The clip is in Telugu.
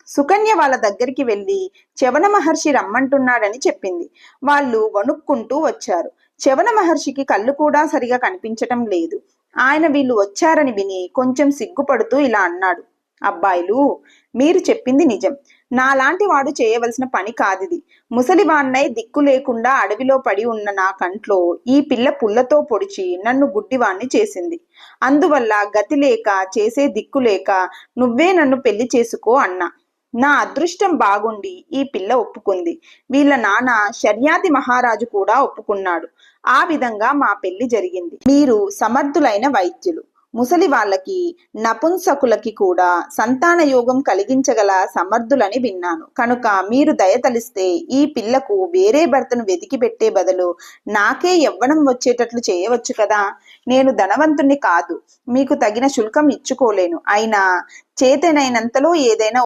సుకన్య వాళ్ళ దగ్గరికి వెళ్ళి చవన మహర్షి రమ్మంటున్నాడని చెప్పింది. వాళ్ళు వణుక్కుంటూ వచ్చారు. చవన మహర్షికి కళ్ళు కూడా సరిగా కనిపించటం లేదు. ఆయన వీళ్ళు వచ్చారని విని కొంచెం సిగ్గుపడుతూ ఇలా అన్నాడు. అబ్బాయిలు, మీరు చెప్పింది నిజం. నాలాంటి వాడు చేయవలసిన పని కాదిది. ముసలివాణ్ణై దిక్కు లేకుండా అడవిలో పడి ఉన్న నా కంట్లో ఈ పిల్ల పుల్లతో పొడిచి నన్ను గుడ్డివాణ్ణి చేసింది. అందువల్ల గతి లేక చేసే దిక్కు లేక నువ్వే నన్ను పెళ్లి చేసుకో అన్నా. నా అదృష్టం బాగుండి ఈ పిల్ల ఒప్పుకుంది. వీళ్ళ నాన్న శర్యాతి మహారాజు కూడా ఒప్పుకున్నాడు. ఆ విధంగా మా పెళ్లి జరిగింది. మీరు సమర్థులైన వైద్యులు. ముసలి వాళ్ళకి నపుంసకులకి కూడా సంతాన యోగం కలిగించగల సమర్థులని విన్నాను. కనుక మీరు దయతలిస్తే ఈ పిల్లకు వేరే భర్తను వెతికి పెట్టే బదులు నాకే యవ్వనం వచ్చేటట్లు చేయవచ్చు కదా. నేను ధనవంతుణ్ణి కాదు, మీకు తగిన శుల్కం ఇచ్చుకోలేను. అయినా చేతనైనంతలో ఏదైనా